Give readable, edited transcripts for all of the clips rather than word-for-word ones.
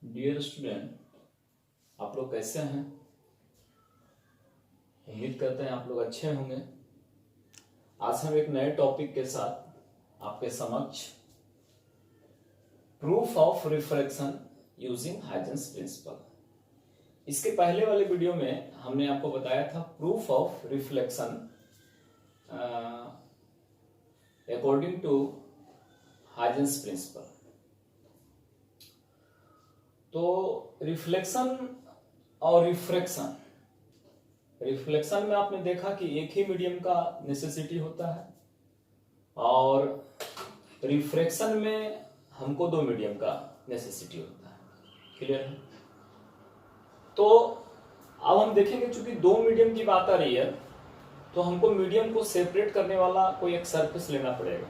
Dear student, आप लोग कैसे हैं? उम्मीद करते हैं आप लोग अच्छे होंगे। आज हम एक नए टॉपिक के साथ आपके समक्ष proof of refraction using Huygens principle. इसके पहले वाले वीडियो में हमने आपको बताया था proof of reflection according to Huygens principle. तो रिफ्लेक्शन और रिफ्रैक्शन, रिफ्लेक्शन में आपने देखा कि एक ही मीडियम का नेसेसिटी होता है और रिफ्रैक्शन में हमको दो मीडियम का नेसेसिटी होता है। क्लियर है? तो अब हम देखेंगे, चूंकि दो मीडियम की बात आ रही है तो हमको मीडियम को सेपरेट करने वाला कोई एक सरफेस लेना पड़ेगा।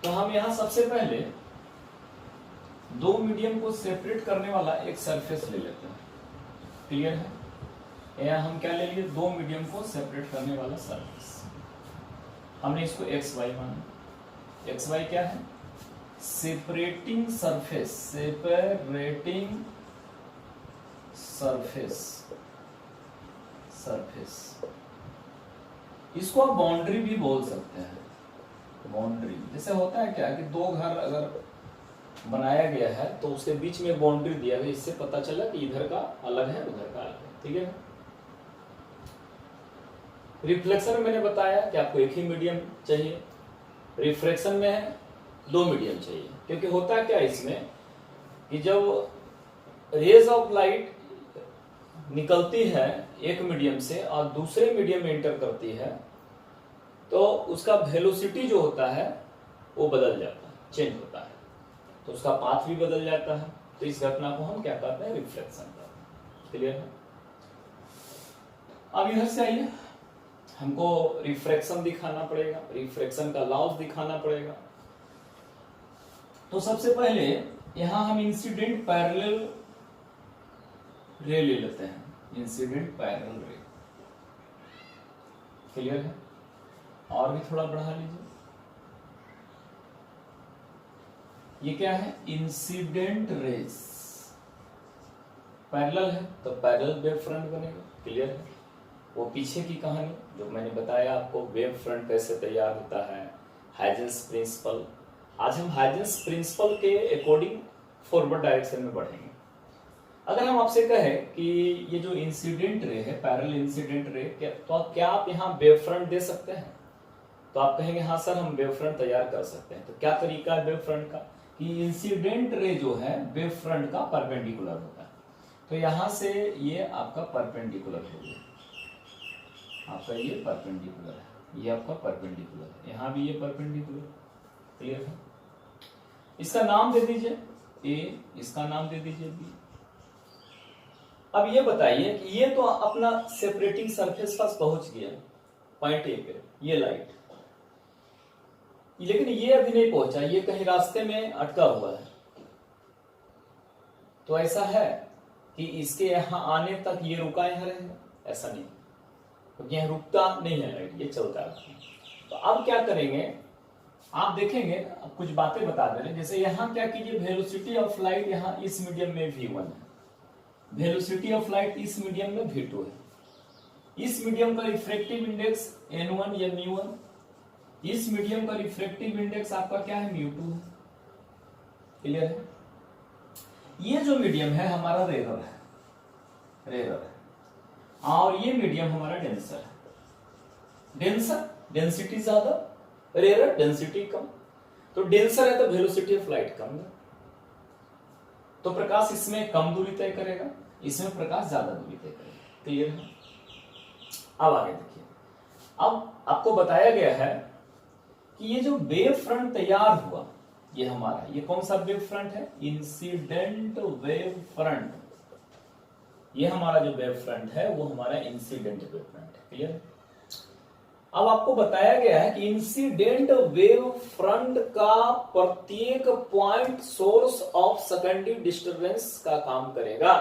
तो हम यहां सबसे पहले दो मीडियम को सेपरेट करने वाला एक सरफेस ले लेते हैं। क्लियर है? यहाँ हम क्या ले लिए? दो मीडियम को सेपरेट करने वाला सरफेस। हमने इसको एक्स वाई माना। एक्स वाई क्या है? Separating surface, separating surface, surface. इसको आप बाउंड्री भी बोल सकते हैं। बाउंड्री जैसे होता है क्या कि दो घर अगर बनाया गया है तो उसके बीच में बाउंड्री दिया गया, इससे पता चला कि इधर का अलग है उधर का अलग है। ठीक है? रिफ्लेक्शन में मैंने बताया कि आपको एक ही मीडियम चाहिए, रिफ्रैक्शन में है दो मीडियम चाहिए। क्योंकि होता क्या है इसमें कि जब रेज ऑफ लाइट निकलती है एक मीडियम से और दूसरे मीडियम में एंटर करती है तो उसका वेलोसिटी जो होता है वो बदल जाता है, चेंज होता है, तो उसका पाथ भी बदल जाता है। तो इस घटना को हम क्या कहते हैं? रिफ्लेक्शन कहते हैं। क्लियर है? अब इधर से आइए, हमको रिफ्रैक्शन दिखाना पड़ेगा, रिफ्रैक्शन का लॉस दिखाना पड़ेगा। तो सबसे पहले यहां हम इंसिडेंट पैरेलल रे ले लेते हैं। इंसिडेंट पैरेलल रे। क्लियर है? और भी थोड़ा बढ़ा लीजिए। ये क्या है? Incident raise. पैरेलल है तो पैरेलल वेव फ्रंट बनेगा। क्लियर है? वो पीछे की कहानी जो मैंने बताया आपको, वेव फ्रंट कैसे तैयार होता है, हाइजेंस प्रिंसिपल। आज हम हाइजेंस प्रिंसिपल के अकॉर्डिंग फॉरवर्ड डायरेक्शन में बढ़ेंगे। अगर हम आपसे कहें कि ये जो इंसिडेंट रे है, पैरेलल इंसिडेंट रे, तो क्या आप यहाँ वेव फ्रंट दे सकते हैं? तो आप कहेंगे हाँ सर, हम वेव फ्रंट तैयार कर सकते हैं। तो क्या तरीका है वेव फ्रंट का कि इंसिडेंट रे जो है वेव फ्रंट का परपेंडिकुलर होता है। तो यहां से ये आपका परपेंडिकुलर हो गया, आपका ये परपेंडिकुलर है, ये आपका परपेंडिकुलर है, यहां भी ये परपेंडिकुलर। क्लियर है? इसका नाम दे दीजिए ए, इसका नाम दे दीजिए बी। अब ये बताइए कि ये तो अपना सेपरेटिंग सरफेस पास पहुंच गया पॉइंट ए पे, ये लाइट, लेकिन ये अभी नहीं पहुंचा, ये कहीं रास्ते में अटका हुआ है। तो ऐसा है कि इसके यहां आने तक ये रुका यहाँ रहेगा? ऐसा नहीं, क्योंकि यहां रुकता नहीं है लाइट, ये चलता है। तो अब क्या करेंगे आप देखेंगे, अब कुछ बातें बता दे रहे। जैसे यहां क्या कीजिए, वेलोसिटी ऑफ लाइट यहां इस मीडियम में v1 है, वेलोसिटी ऑफ लाइट इस मीडियम में v2 है, इस मीडियम का रिफ्रैक्टिव इंडेक्स n1 या μ1, इस मीडियम का रिफ्रैक्टिव इंडेक्स आपका क्या है? μ2 है। क्लियर है? ये जो मीडियम है हमारा रेरर है, रेरर है, और ये मीडियम हमारा डेंसर है। डेंसर डेंसिटी ज्यादा, रेरर डेंसिटी कम। तो डेंसर है तो वेलोसिटी ऑफ लाइट कम है, तो प्रकाश इसमें कम दूरी तय करेगा, इसमें प्रकाश ज्यादा दूरी तय करेगा। क्लियर है? अब आगे देखिए, अब आपको बताया गया है कि ये जो वेव फ्रंट तैयार हुआ ये हमारा, ये कौन सा वेव फ्रंट है? Incident wave front. ये हमारा जो वेव फ्रंट है वो हमारा इंसिडेंट वेव फ्रंट है। क्लियर? अब आपको बताया गया है कि इंसिडेंट वेव फ्रंट का प्रत्येक point source of secondary disturbance का काम करेगा।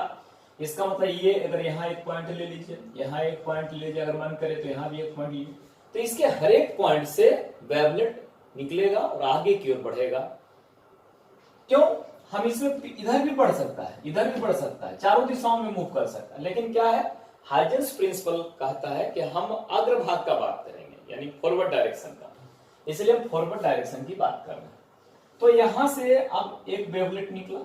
इसका मतलब ये, अगर यहाँ एक पॉइंट ले लीजिए, यहाँ एक पॉइंट ले लीजिए, अगर मन करे तो यहाँ भी एक पॉइंट लीजिए, तो इसके हर एक पॉइंट से वेवलेट निकलेगा और आगे की ओर बढ़ेगा। क्यों? हम इसमें इधर भी बढ़ सकता है, इधर भी बढ़ सकता है, चारों दिशाओं में मूव कर सकता है, लेकिन क्या है, हाइजेंस प्रिंसिपल कहता है कि हम अग्रभाग का बात करेंगे, यानी फॉरवर्ड डायरेक्शन का, इसलिए हम फॉरवर्ड डायरेक्शन की बात कर रहे हैं। तो यहां से अब एक वेवलेट निकला,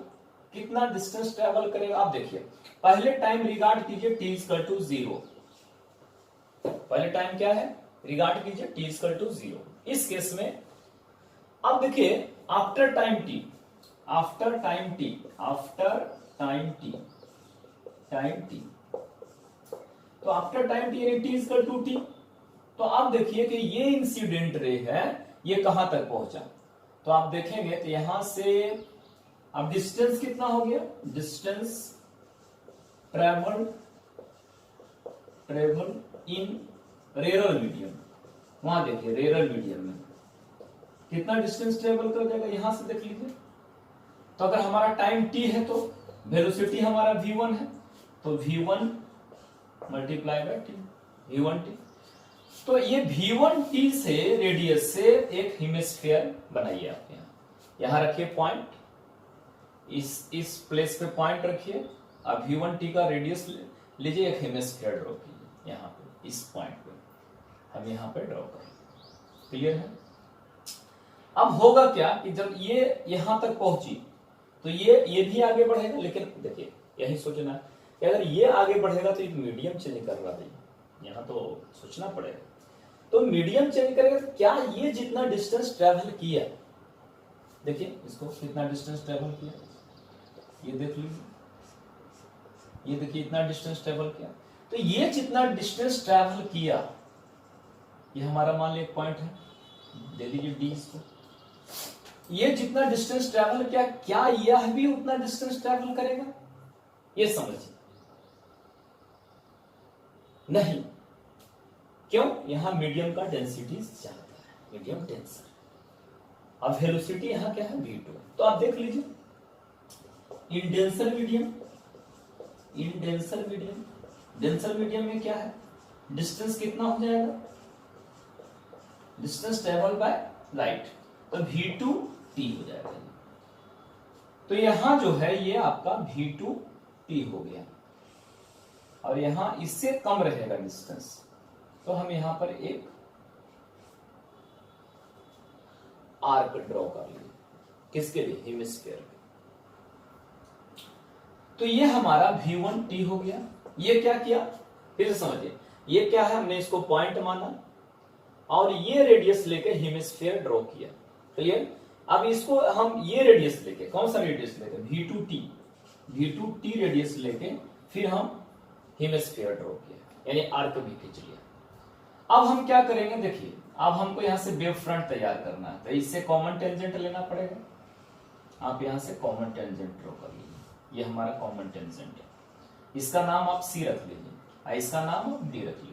कितना डिस्टेंस ट्रेवल करेगा आप देखिए। पहले टाइम रिगार्ड कीजिए t इक्वल टू 0, पहले टाइम क्या है, रिगार्ड कीजिए t इक्वल टू 0। इस केस में अब देखिए after time t, after time t, after time t, time t, तो आफ्टर टाइम t यानी t इक्वल टू t। तो आप देखिए कि ये इंसिडेंट रे है, ये कहां तक पहुंचा, तो आप देखेंगे तो यहां से अब डिस्टेंस कितना हो गया, डिस्टेंस ट्रेवल्ड इन रेरल मीडियम, वहां देखिए रेरल मीडियम में कितना डिस्टेंस ट्रेवल कर जाएगा, यहां से देख लीजिए। तो अगर हमारा टाइम t है तो वेलोसिटी हमारा v1 है, तो v1 multiply by t, v1t। तो ये v1t से रेडियस से एक हेमिस्फीयर बनाइए आप, यहां रखिए पॉइंट, इस प्लेस पे पॉइंट रखिए, अब v1t का रेडियस लीजिए, एक हेमिस्फीयर ड्रॉ कीजिए यहां पे, इस पॉइंट पे हम यहां पे ड्रॉ करें, क्लियर है। अब होगा क्या कि जब ये यहां तक पहुंची तो ये भी आगे बढ़ेगा, लेकिन देखिए यही सोचना कि अगर ये आगे बढ़ेगा तो एक मीडियम चेंज कर रहा है, यहां तो सोचना पड़ेगा। तो मीडियम चेंज करेगा तो क्या ये जितना डिस्टेंस ट्रेवल किया, देखिए इसको कितना डिस्टेंस ट्रेवल किया, ये देख लीजिए, ये देखिए इतना डिस्टेंस ट्रेवल किया, तो ये जितना डिस्टेंस ट्रेवल किया, ये हमारा मान लीजिए एक पॉइंट है, दे दीजिए डी इसको, ये जितना डिस्टेंस ट्रेवल किया, क्या यह भी उतना डिस्टेंस ट्रेवल करेगा, ये समझिए, नहीं, क्यों, यहां मीडियम का डेंसिटी ज्यादा है, मीडियम डेंसर, अब वेलोसिटी यहां क्या है v2, तो आप देख लीजिए in denser medium, in denser medium, denser medium में क्या है, डिस्टेंस कितना हो जाएगा, डिस्टेंस ट्रेवल बाय लाइट, तो v2t हो जाएगा। तो यहां जो है ये आपका v2t हो गया, और यहां इससे कम रहेगा डिस्टेंस, तो हम यहां पर एक आर्क ड्रॉ कर लिए, किसके लिए, हेमिस्फीयर के। तो ये हमारा v1t हो गया। ये क्या किया, फिर से समझिए, ये क्या है, हमने इसको पॉइंट माना और ये रेडियस लेके हेमिस्फीयर ड्रॉ किया, क्लियर। अब इसको हम ये रेडियस लेके, कौन सा रेडियस लेके, v2t रेडियस लेके फिर हम हेमिस्फीयर ड्रॉ किया, यानी आर्क भी खींच लिया। अब हम क्या करेंगे, देखिए अब हमको यहां से वेव फ्रंट तैयार करना है, तो इससे कॉमन टेंजेंट लेना पड़ेगा, आप यहां से कॉमन टेंजेंट ड्रॉ कर लीजिए, ये हमारा कॉमन टेंजेंट है, इसका नाम आप सी रख लीजिए, इसका नाम आप डी रख लीजिए।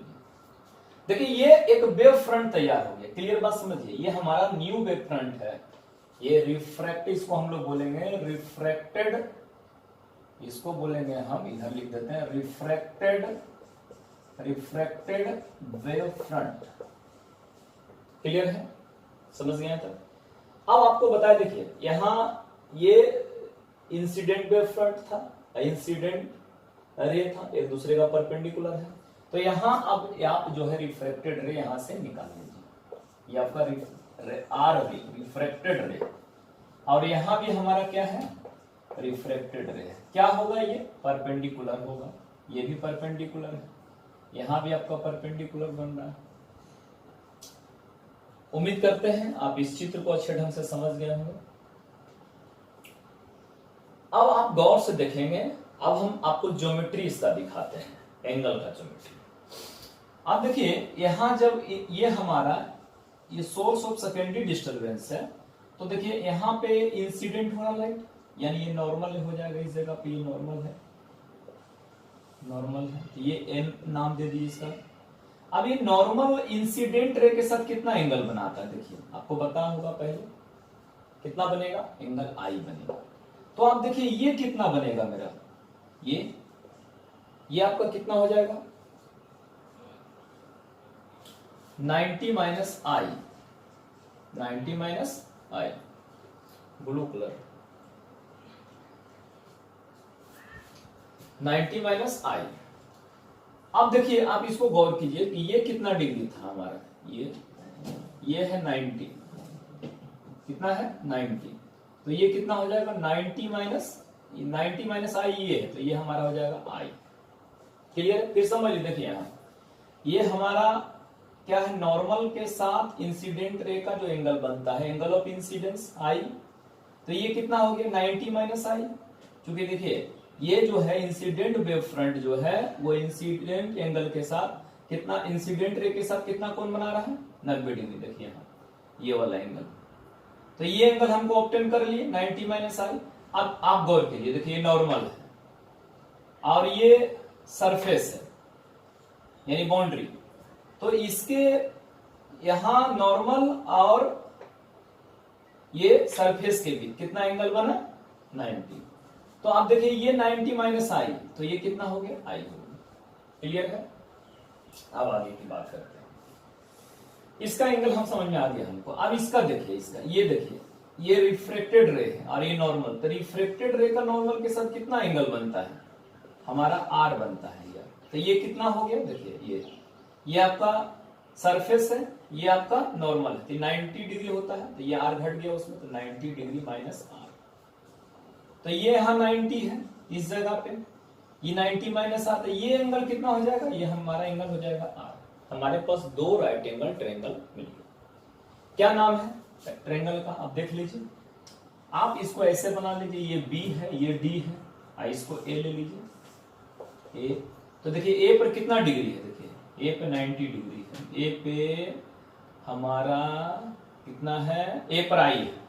देखिए ये एक वेव फ्रंट तैयार हो गया, क्लियर बात समझिए, ये हमारा न्यू वेव फ्रंट है, ये रिफ्रैक्ट, इसको हम लोग बोलेंगे रिफ्रैक्टेड, इसको बोलेंगे हम, इधर लिख देते हैं रिफ्रैक्टेड वेव फ्रंट, क्लियर है, समझ गए तक। अब आपको बताया, देखिए यहां ये इंसिडेंट वेव फ्रंट था, इंसिडेंट रे था, एक दूसरे का परपेंडिकुलर है, तो यहां अब आप जो है रिफ्रैक्टेड रे यहां से निकाल लीजिए, ये आपका आर रे, रिफ्रैक्टेड रे, और यहां भी हमारा क्या है, रिफ्रैक्टेड रे है, क्या होगा, ये परपेंडिकुलर होगा, ये भी परपेंडिकुलर है, यहां भी आपका परपेंडिकुलर बन रहा है। उम्मीद करते हैं आप इस चित्र को अच्छे ढंग से समझ गए होंगे। अब आप गौर से देखेंगे, अब हम आपको ज्योमेट्री इसका दिखाते हैं, एंगल का ज्योमेट्री। आप देखिए यहां जब ये हमारा ये सोर्स ऑफ सेकेंडरी डिस्टरबेंस है, तो देखिए यहां पे इंसिडेंट हो रहा लाइट, यानी ये नॉर्मल हो जाएगा, इस जगह पे ये नॉर्मल है, नॉर्मल है, ये एन नाम दे दीजिए इसका। अब ये नॉर्मल इंसिडेंट रे के साथ कितना एंगल बनाता है, देखिए आपको पता होगा पहले, कितना बनेगा, एंगल आई बनेगा। तो आप देखिए ये कितना बनेगा मेरा, ये आपका कितना हो जाएगा, 90 माइनस आई, 90 माइनस आई, ब्लू कलर, 90 माइनस आई। अब देखिए आप इसको गौर कीजिए कि ये कितना डिग्री था हमारा, ये है 90, कितना है 90, तो ये कितना हो जाएगा 90 माइनस आई, ये है तो ये हमारा हो जाएगा आई। क्लियर? फिर समझ लीजिए, देखिए यहाँ ये हमारा क्या है, नॉर्मल के साथ इंसिडेंट रे का जो एंगल बनता है, एंगल ऑफ इंसिडेंस आई, तो ये कितना हो गया 90 माइनस आई। क्योंकि देखिए ये जो है इंसिडेंट वेव फ्रंट जो है वो इंसिडेंट एंगल के साथ कितना, इंसिडेंट रे के साथ कितना कोण बना रहा है 90 डिग्री। देखिए यहाँ ये वाला एंगल, तो ये एंगल हमको ऑब्टेन कर लिए 90 माइनस आई। अब आप गौर कीजिए, देखिए ये नॉर्मल है और ये सरफेस है यानी बाउंड्री, तो इसके यहां नॉर्मल और ये सरफेस के बीच कितना एंगल बना 90। तो आप देखिए ये 90 माइनस आई, तो ये कितना हो गया आई हो गया। क्लियर है? अब आगे की बात करते हैं। इसका एंगल हम समझ में आ गया हमको। अब इसका देखिए, इसका ये देखिए, ये रिफ्रेक्टेड रे है और ये नॉर्मल, तो रिफ्रेक्टेड रे का नॉर्मल के साथ कितना एंगल बनता है हमारा आर बनता है यार। तो ये कितना हो गया, देखिए ये आपका सरफेस है, ये आपका नॉर्मल है, तो 90 डिग्री होता है, तो ये आर घट गया उसमें, तो 90 डिग्री माइनस आर। तो ये यहाँ 90 है इस जगह पे, ये 90 माइनस आर, तो ये एंगल कितना हो जाएगा, ये हमारा एंगल हो जाएगा आर। हमारे पास दो राइट एंगल ट्रायंगल मिल गए। क्या नाम है ट्रायंगल का, आप देख लीजिए। आप इसको ऐसे बना लीजिए, ये बी है, ये डी है, इसको ए ले लीजिए, ए। तो देखिए ए पर कितना डिग्री है, देखिए ए पे 90 डिग्री है, ए पे हमारा कितना है, ए पर आई है,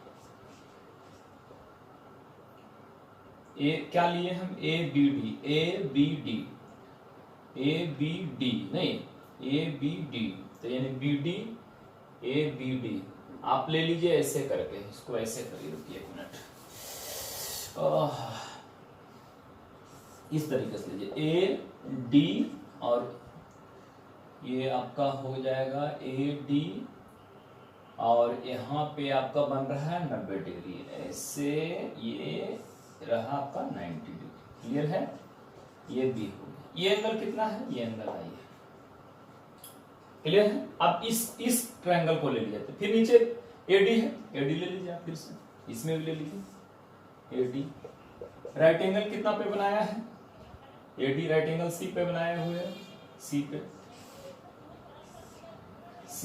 ए क्या लिए हम, A B D, A B D, A B D नहीं, ए बी डी, तो यानी B D A B D. आप ले लीजिए ऐसे करके, इसको ऐसे करिए, रुकिए एक मिनट, इस तरीके से लीजिए, ए डी और ये आपका हो जाएगा ए डी, और यहाँ पे आपका बन रहा है 90 डिग्री, ऐसे ये रहा आपका 90 डिग्री। क्लियर है? ये बी हो गया, ये एंगल कितना है, ये एंगल आई है। क्लियर है? अब इस ट्रायंगल को ले लिया, तो फिर नीचे एडी है, एडी ले लीजिए आप, फिर से इसमें भी ले लीजिए एडी। राइट एंगल कितना पे बनाया है, एडी राइट एंगल सी पे बनाए हुए है, सी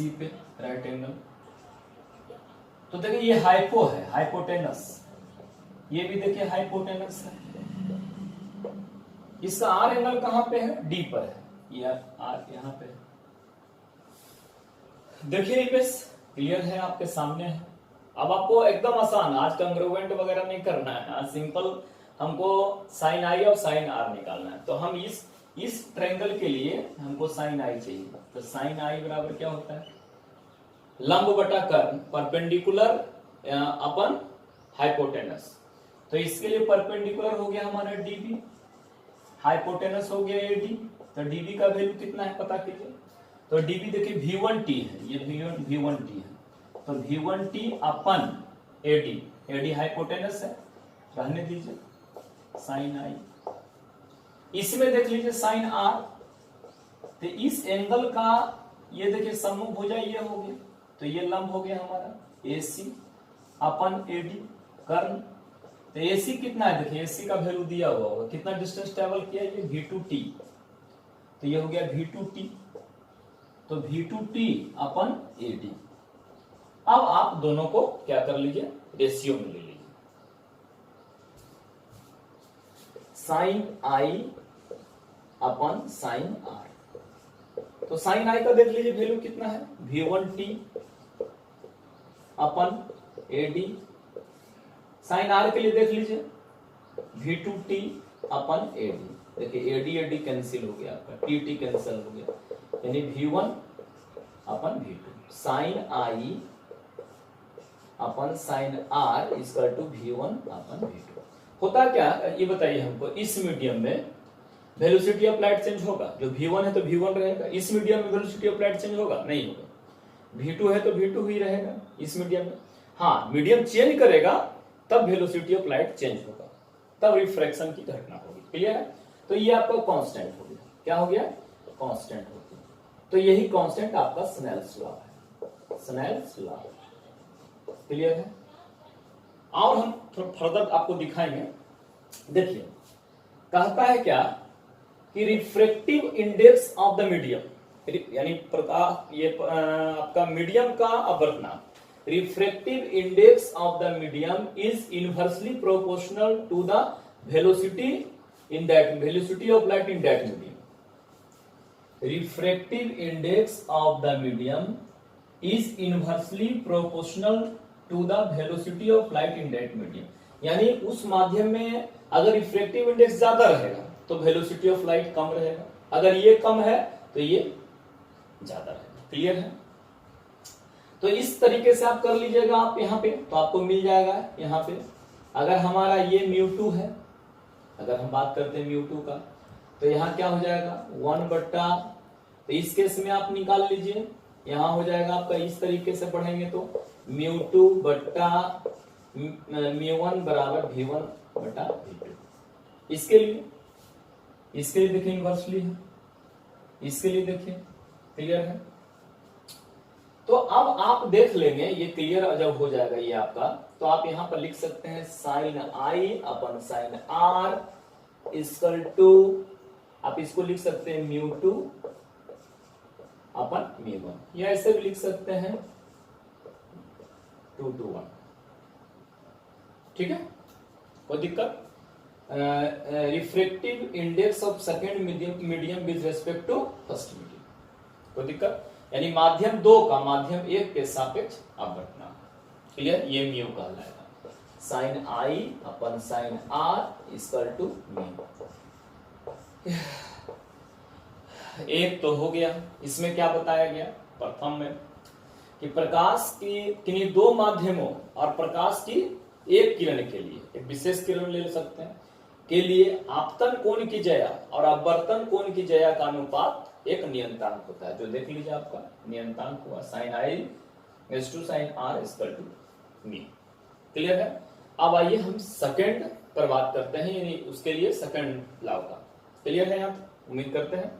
पे राइट एंगल। तो देखिए ये हाइपो है, हाइपोटेनस, ये भी देखिए हाइपोटेनस है। इसका आर एंगल कहां पे है, डी पर है, ये आर यहां पे है। देखिए बस क्लियर है, आपके सामने है। अब आपको एकदम आसान, आज कंग्रुएंट वगैरह नहीं करना है, आज सिंपल हमको साइन आई और साइन आर निकालना है। तो हम इस ट्रायंगल के लिए हमको साइन आई चाहिए, तो साइन आई बराबर क्या होता है, लंब बटा कर्ण, परपेंडिकुलर अपन हाइपोटेनस। तो इसके लिए परपेंडिकुलर हो गया हमारा डीबी, हाइपोटेनस हो गया एडी, तो डीबी का वैल्यू कितना है पता कीजिए। तो डीबी देखिए V1T है, ये V1T है, तो V1T अपन एडी, एडी हाइपोटेनस है, रहने दीजिए, साइन आई। इसमें देख लीजिए साइन आर, तो इस एंगल का ये देखिए सम्मुख भुजा ये हो गया, तो ये लंब हो गया हमारा AC अपन एडी कर्ण। तो AC कितना है, देखिए AC का वैल्यू दिया हुआ होगा, कितना डिस्टेंस ट्रेवल किया, ये V2T, तो ये हो गया V2T, तो V2T अपन AD। अब आप दोनों को क्या कर लीजिए, रेशियो में ले लीजिए, sine i upon sine r. तो साइन आई का देख लीजिए वैल्यू कितना है, V1T upon AD। Sign are के लिए देख लीजिए V2T अपन AD। देखिए AD AD कैंसिल हो गया आपका, TT कैंसिल हो गया, यानी V1 upon V2। Sine i upon sine r equal to V1 upon V2। होता क्या ये बताइए हमको, इस मीडियम में वेलोसिटी ऑफ लाइट चेंज होगा, जो V1 है तो V1 रहेगा, इस मीडियम में वेलोसिटी ऑफ लाइट चेंज होगा, नहीं होगा। V2 है तो V2 ही रहेगा इस मीडियम में। हाँ, मीडियम चेंज करेगा तब वेलोसिटी ऑफ लाइट चेंज होगा, तब रिफ्रैक्शन की घटना होगी। क्लियर है? तो ये आपका कांस्टेंट हो गया। क्या हो गया? कांस्टेंट हो गया। तो यही कांस्टेंट आपका स्नेल्स लॉ है, स्नेल्स लॉ। क्लियर है? और हम थोड़ा फर्दर आपको दिखाएंगे। देखिए कहता है क्या कि refractive index of the medium, यानी प्रकाश, ये आपका मीडियम का अपवर्तनांक, refractive index of the medium is inversely proportional to the velocity in that, velocity of light in that medium. Refractive index of the medium is inversely proportional to the velocity of light in that medium, यानी उस माध्यम में अगर refractive index ज्यादा रहेगा तो velocity of light कम रहेगा, अगर ये कम है तो ये ज्यादा रहेगा। क्लियर है? तो इस तरीके से आप कर लीजिएगा आप यहाँ पे, तो आपको मिल जाएगा यहाँ पे। अगर हमारा ये μ2 है, अगर हम बात करते हैं μ2 का, तो यहाँ क्या हो जाएगा 1/, तो इस केस में आप निकाल लीजिए, यहाँ हो जाएगा आपका, इस तरीके से पढ़ेंगे तो μ2 बट्टा μ1 बराबर v1/v2। इसके लिए देखिए इनवर्सली है, इसके लिए देखिए। क्लियर है? तो अब आप देख लेंगे, ये क्लियर जब हो जाएगा ये आपका, तो आप यहां पर लिख सकते हैं sin i upon sin r equal to, आप इसको लिख सकते हैं μ2 अपन μ1, या ऐसे भी लिख सकते हैं 2 to 1। ठीक है? कोई दिक्कत? Refractive index of second medium with respect to first medium. कोई दिक्कत? यानी माध्यम 2 का माध्यम 1 के सापेक्ष अपवर्तनांक। क्लियर? ये म्यू कहलाएगा, sin i upon sin r equal to mu. एक तो हो गया। इसमें क्या बताया गया प्रथम में कि प्रकाश की किन्हीं 2 माध्यमों और प्रकाश की एक किरण के लिए, एक विशेष किरण ले सकते हैं, के लिए आपतन कोण की ज्या और अपवर्तन कोण की ज्या का अनुपात एक नियंत्रांक होता है, जो देख लीजिए आपका नियंत्रांक हुआ sin i is to sin r equal to mu. Clear है? अब आइए हम सेकंड पर बात करते हैं, यानी उसके लिए सेकंड लॉ का। क्लियर है? आप उम्मीद करते हैं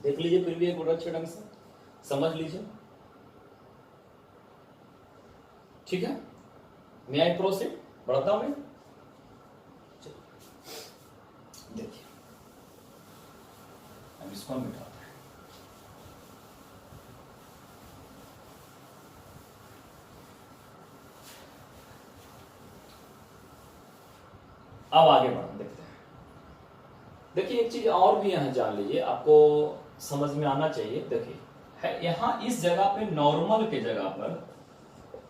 देख लीजिए, फिर भी एक अच्छे ढंग से समझ लीजिए। ठीक है? मैं आई प्रोसीड, बढ़ता हूं मैं। देखिए अब इसको हम मिटाते हैं। अब आगे बढ़ो, देखते हैं। देखिए एक चीज और भी यहां जान लीजिए, आपको समझ में आना चाहिए। देखिए है यहां इस जगह पे नॉर्मल के जगह पर,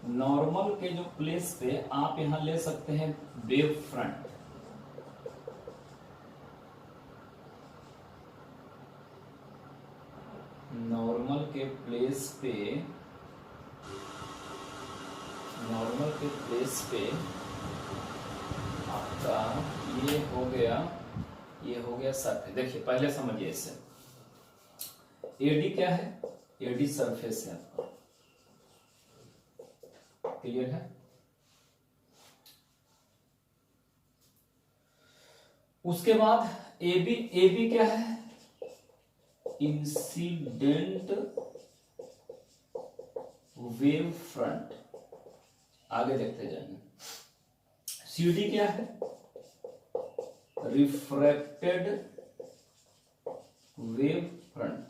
नॉर्मल के जो प्लेस पे आप यहां ले सकते हैं वेव फ्रंट। नॉर्मल के प्लेस पे, नॉर्मल के प्लेस पे आपका ये हो गया, ये हो गया सरफेस। देखिए पहले समझिए इससे, एडी क्या है? एडी सरफेस है आपका। क्लियर है? उसके बाद एबी, एबी क्या है? Incident wave front. आगे देखते जाएंगे। सीडी क्या है? Refracted wave front.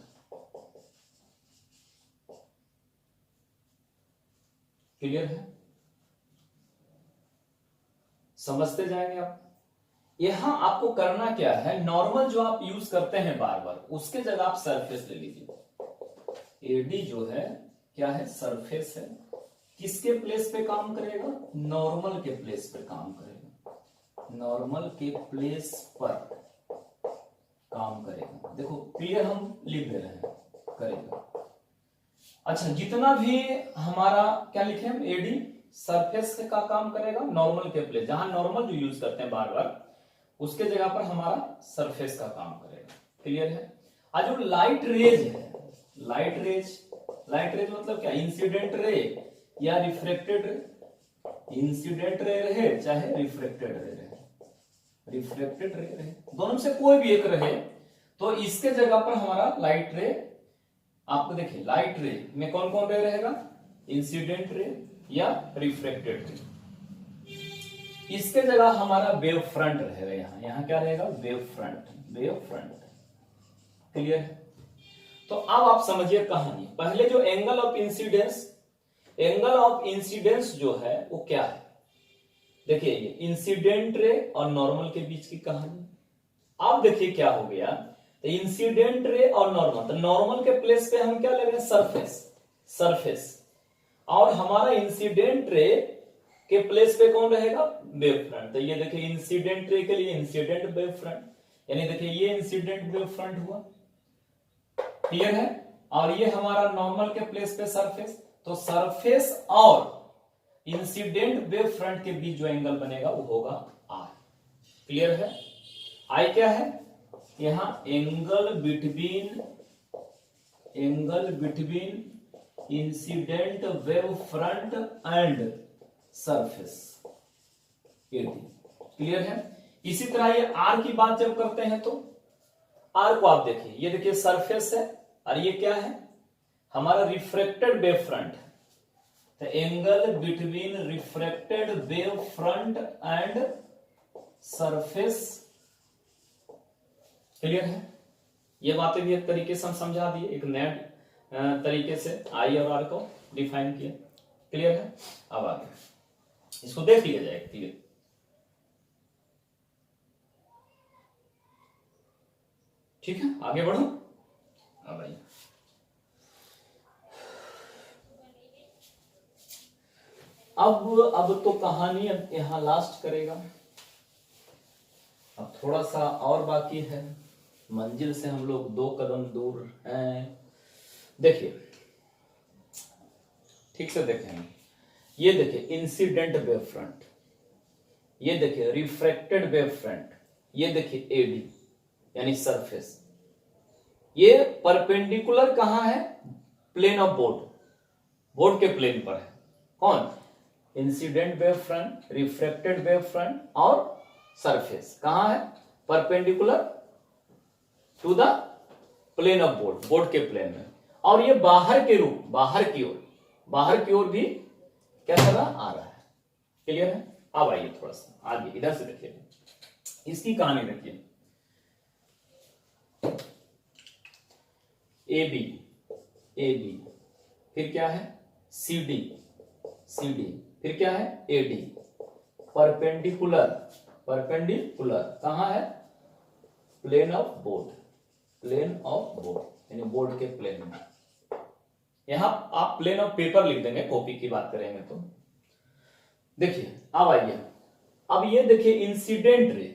क्लियर है? समझते जाएंगे आप। यहां आपको करना क्या है, नॉर्मल जो आप यूज करते हैं बार बार, उसके जगह आप सरफेस ले लीजिए। एडी जो है क्या है? सरफेस है। किसके प्लेस पे काम करेगा? नॉर्मल के प्लेस पे काम करेगा। नॉर्मल के प्लेस पर काम करेगा। देखो क्लियर, हम लिख दे रहे हैं करेगा। अच्छा, जितना भी हमारा क्या लिखे हम, एडी सरफेस का काम करेगा, नॉर्मल के प्लेस, जहां नॉर्मल जो यूज करते हैं बार बार, उसके जगह पर हमारा सरफेस का काम करेगा। क्लियर है? आज जो लाइट रेज है, लाइट रेज, लाइट रेज मतलब क्या? इंसिडेंट रे या रिफ्लेक्टेड रे। इंसिडेंट रे रहे चाहे रिफ्लेक्टेड रे रहे, रिफ्लेक्टेड रे रहे, दोनों में से कोई भी एक रहे तो इसके जगह पर हमारा लाइट रे, आपको देखिए लाइट रे में कौन कौन रे रहेगा, इंसिडेंट रे या रिफ्लेक्टेड रे। इसके जगह हमारा वेव फ्रंट रहेगा, यहां क्या रहेगा, wave front, wave front. Clear है? तो अब आप समझिए कहानी। पहले जो angle of incidence, angle of incidence जो है वो क्या है, देखिए ये इंसिडेंट रे और नॉर्मल के बीच की कहानी। अब देखिए क्या हो गया, तो इंसिडेंट रे और नॉर्मल, तो नॉर्मल के प्लेस पे हम क्या ले रहे हैं, सरफेस, सरफेस, और हमारा इंसिडेंट रे के प्लेस पे कौन रहेगा, वेव फ्रंट। तो ये देखिए इंसिडेंट रे के लिए इंसिडेंट वेव फ्रंट, यानी देखिए ये इंसिडेंट वेव फ्रंट हुआ। क्लियर है? और ये हमारा नॉर्मल के प्लेस पे सरफेस, तो सरफेस और इंसिडेंट वेव फ्रंट के बीच जो एंगल बनेगा वो होगा आई। क्लियर है? आई क्या है, यहां angle between incident wave front end surface, ये थी। क्लियर है? इसी तरह ये आर की बात जब करते हैं तो आर को आप देखिए, ये देखिए सरफेस है और ये क्या है, हमारा रिफ्रेक्टेड वेव फ्रंट है। तो angle between refracted wave front end surface. Clear है? ये बातें भी एक तरीके से हम समझा दिए, एक नए तरीके से आई और आर को डिफाइन किया। क्लियर है? अब आगे इसको देख लिया जाए। क्लियर? ठीक है, आगे बढ़ो। अब आइए, अब तो कहानी यहां लास्ट करेगा। अब थोड़ा सा और बाकी है, मंजिल से हम लोग 2 कदम दूर हैं। देखिए ठीक से देखेंगे, ये देखिए इंसिडेंट वेव फ्रंट, ये देखिए रिफ्रैक्टेड वेव फ्रंट, ये देखिए एडी यानी सरफेस। ये परपेंडिकुलर कहां है, प्लेन ऑफ बोर्ड, बोर्ड के प्लेन पर है। कौन, incident wave front, refracted wave front और सरफेस कहां है, perpendicular to the plane of board, board के प्लेन में। और ये बाहर के रूप, बाहर की ओर भी क्या कर रहा, आ रहा है। क्लियर है? अब आइए थोड़ा सा आगे इधर से देखिए, इसकी कहानी देखिए। ए बी, फिर क्या है, सी डी, फिर क्या है, ए डी। परपेंडिकुलर कहां है, प्लेन ऑफ बोर्ड यानी बोर्ड के प्लेन में। यहां आप प्लेन ऑफ पेपर लिख देंगे, कॉपी की बात करेंगे तो। देखिए अब आइए, अब ये देखिए इंसिडेंट रे,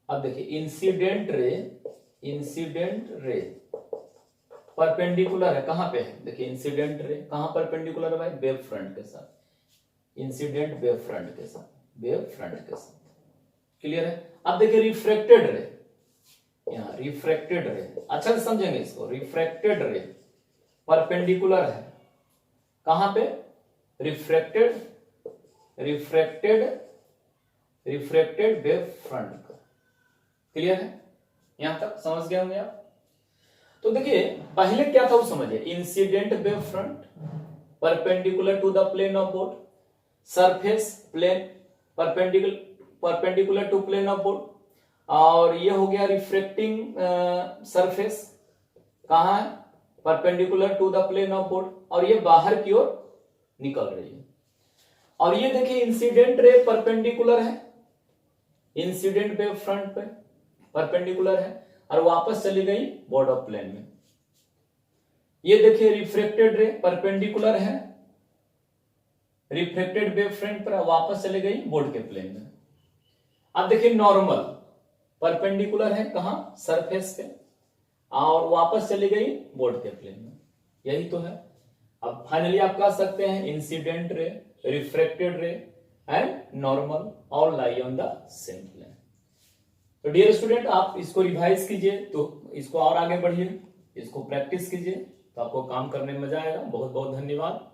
अब देखिए इंसिडेंट रे परपेंडिकुलर है, कहां पे है, देखिए इंसिडेंट रे कहां परपेंडिकुलर है भाई, वेव फ्रंट के साथ, इंसिडेंट वेव फ्रंट के साथ। क्लियर है? अब देखिए रिफ्रैक्टेड रे, यहां रिफ्रैक्टेड रे, अच्छा से समझेंगे इसको। रिफ्रैक्टेड रे परपेंडिकुलर है कहां पे, रिफ्रैक्टेड वेव फ्रंट का। क्लियर है? यहां तक समझ गए होंगे आप। तो देखिए पहले क्या था वो समझिए, incident wave front perpendicular to the plane of board, surface plane perpendicular to plane of board, और ये हो गया रिफ्रेक्टिंग सरफेस कहां है, perpendicular to the plane of board, और ये बाहर की ओर निकल रही है। और ये देखिए इंसिडेंट रे परपेंडिकुलर है, इंसिडेंट वेव फ्रंट पे परपेंडिकुलर है और वापस चली गई बोर्ड ऑफ प्लेन में। ये देखिए रिफ्रैक्टेड रे परपेंडिकुलर है, रिफ्लेक्टेड वेव फ्रंट पर वापस चले गई बोर्ड के प्लेन में। अब देखिए नॉर्मल परपेंडिकुलर है कहां, सरफेस पे, और वापस चली गई बोर्ड के प्लेन में। यही तो है। अब फाइनली आप कह सकते हैं incident ray, refracted ray and normal all lie on the same plane. तो डियर स्टूडेंट, आप इसको रिवाइज कीजिए, तो इसको और आगे बढ़िए, इसको प्रैक्टिस कीजिए, तो आपको काम करने में मजा आएगा। बहुत बहुत धन्यवाद।